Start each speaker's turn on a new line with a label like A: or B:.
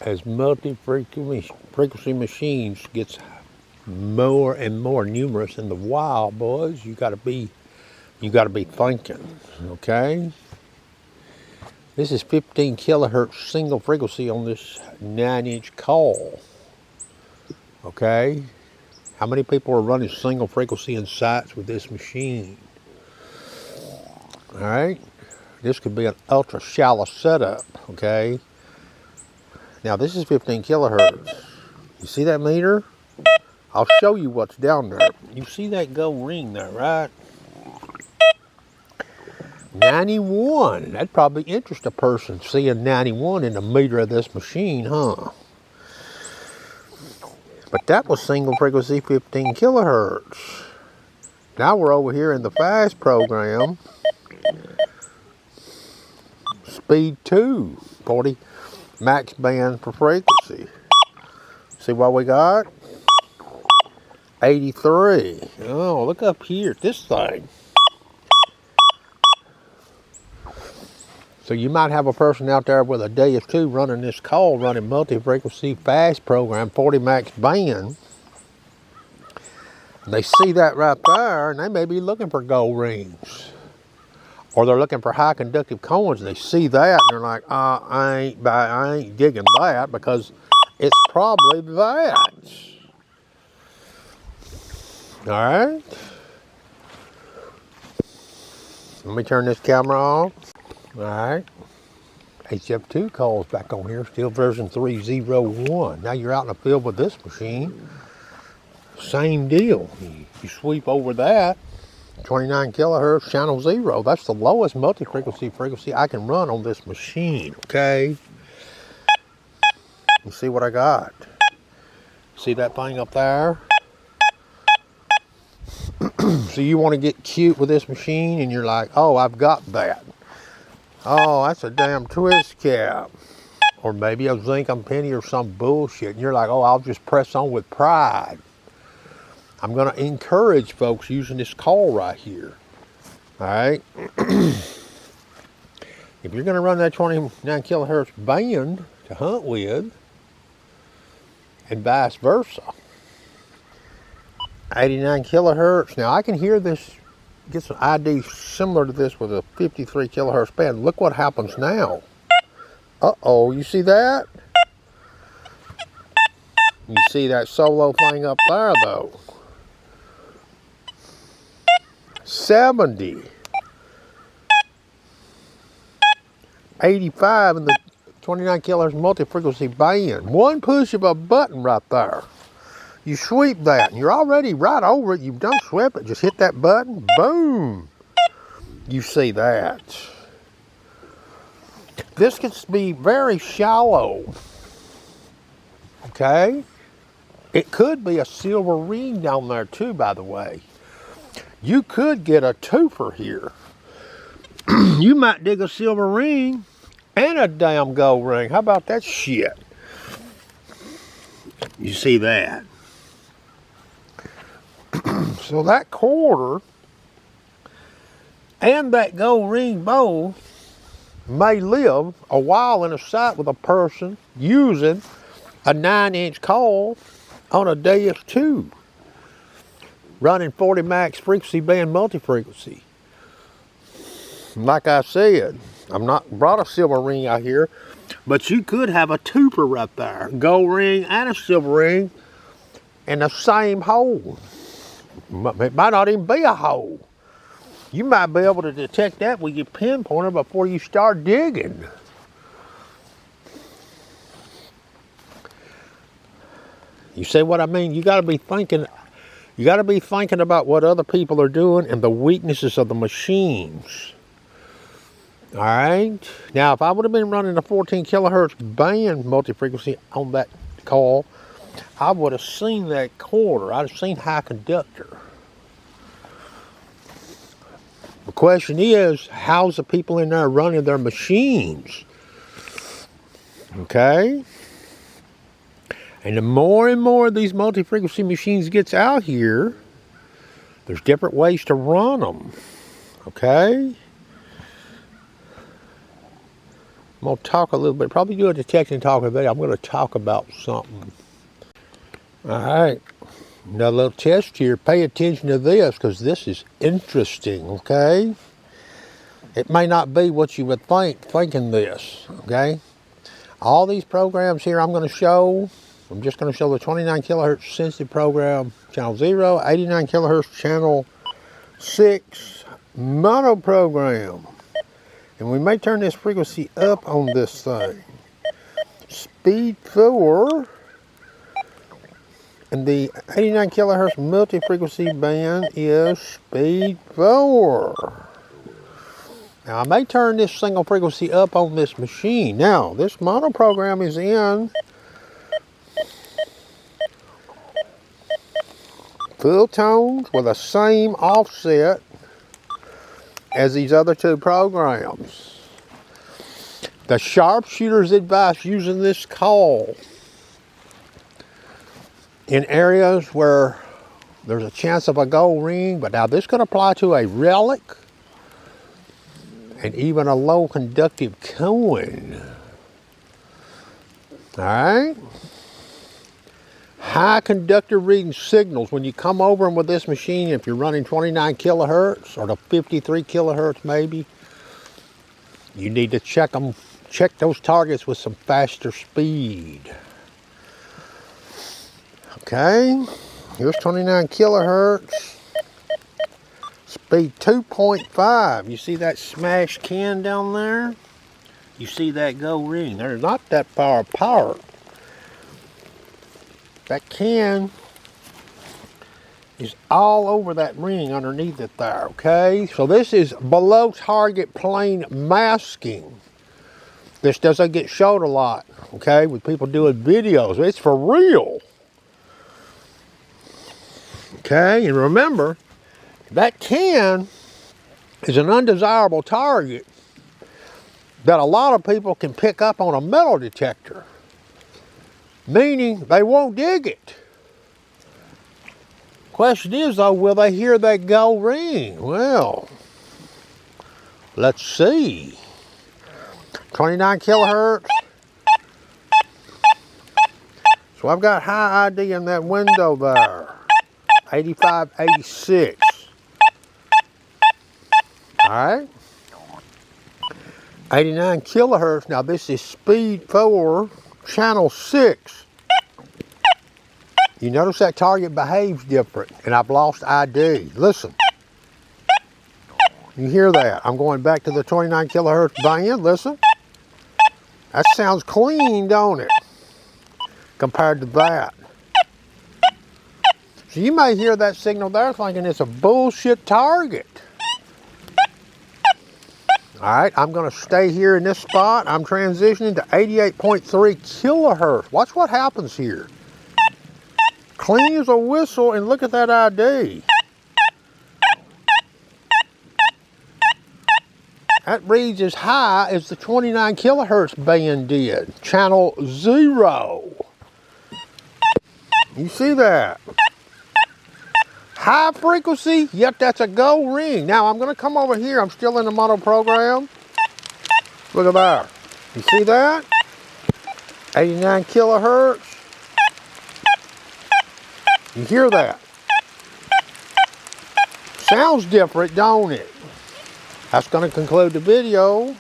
A: as multi-frequency machines gets more and more numerous in the wild, boys, you gotta be thinking, okay? This is 15 kilohertz single frequency on this 9-inch coil, okay? How many people are running single frequency in sites with this machine? All right, this could be an ultra shallow setup, okay? Now this is 15 kilohertz. You see that meter? I'll show you what's down there. You see that gold ring there, right? 91. That'd probably interest a person, seeing 91 in the meter of this machine, huh? But that was single frequency 15 kilohertz. Now we're over here in the fast program. Speed 2, 40 max band for frequency. See what we got? 83. Oh, look up here at this thing. So you might have a person out there with a Deus 2 running this call, running multi-frequency fast program, 40 max band. And they see that right there, and they may be looking for gold rings. Or they're looking for high conductive coins, and they see that, and they're like, I ain't digging that, because it's probably that. All right. Let me turn this camera off. All right. HF2 calls back on here, still version 3.01. Now you're out in the field with this machine. Same deal. You sweep over that. 29 kilohertz, channel 0. That's the lowest multi-frequency I can run on this machine, okay? You see what I got? See that thing up there? So you want to get cute with this machine and you're like, oh, I've got that. Oh, that's a damn twist cap. Or maybe a zinc penny or some bullshit. And you're like, oh, I'll just press on with pride. I'm going to encourage folks using this call right here. All right. If you're going to run that 29 kilohertz band to hunt with, and vice versa, 89 kilohertz. Now I can hear this, get some ID similar to this with a 53 kilohertz band. Look what happens now. Uh-oh, you see that? You see that solo thing up there though. 70. 85 in the 29 kilohertz multi-frequency band. One push of a button right there. You sweep that, and you're already right over it. You've done swept it. Just hit that button, boom. You see that. This could be very shallow. Okay? It could be a silver ring down there too, by the way. You could get a twofer here. You might dig a silver ring and a damn gold ring. How about that shit? You see that? So that quarter and that gold ring bow may live a while in a site with a person using a 9-inch coil on a Deus 2, running 40 max frequency band multi-frequency. Like I said, I'm not brought a silver ring out here, but you could have a twofer right there, gold ring and a silver ring in the same hole. It might not even be a hole. You might be able to detect that with your pinpointer before you start digging. You see what I mean? You got to be thinking. You got to be thinking about what other people are doing and the weaknesses of the machines. All right. Now, if I would have been running a 14 kilohertz band multi-frequency on that call, I would have seen that quarter. I'd have seen high conductor. The question is, how's the people in there running their machines? Okay? And the more and more these multi-frequency machines gets out here, there's different ways to run them. Okay? I'm going to talk a little bit, probably do a detection talk today. I'm going to talk about something. All right, another little test here. Pay attention to this because this is interesting, okay? It may not be what you would think, thinking this, okay? All these programs here I'm going to show, I'm just going to show the 29 kilohertz sensitive program, channel 0, 89 kilohertz channel 6 mono program. And we may turn this frequency up on this thing. Speed 4. And the 89 kilohertz multi-frequency band is speed 4. Now I may turn this single frequency up on this machine. Now this mono program is in full tones with the same offset as these other two programs. The sharpshooter's advice using this coil in areas where there's a chance of a gold ring, but now this could apply to a relic and even a low conductive coin. All right. High conductor reading signals, when you come over them with this machine, if you're running 29 kilohertz or the 53 kilohertz maybe, you need to check them, check those targets with some faster speed. Okay, here's 29 kilohertz, speed 2.5. You see that smashed can down there? You see that gold ring? They're not that far apart. That can is all over that ring underneath it there, okay? So this is below target plane masking. This doesn't get showed a lot, okay, with people doing videos. It's for real. Okay, and remember, that can is an undesirable target that a lot of people can pick up on a metal detector. Meaning they won't dig it. Question is though, will they hear that gold ring? Well, let's see. 29 kilohertz. So I've got high ID in that window there. 85, 86. All right. 89 kilohertz. Now this is speed 4. Channel 6. You notice that target behaves different, and I've lost ID. Listen. You hear that? I'm going back to the 29 kilohertz band. Listen. That sounds clean, don't it? Compared to that. So you may hear that signal there thinking it's a bullshit target. All right, I'm going to stay here in this spot. I'm transitioning to 88.3 kilohertz. Watch what happens here. Clean as a whistle, and look at that ID. That reads as high as the 29 kilohertz band did. Channel 0. You see that? High frequency, yet that's a gold ring. Now I'm going to come over here. I'm still in the mono program. Look at that. You see that? 89 kilohertz. You hear that? Sounds different, don't it? That's going to conclude the video.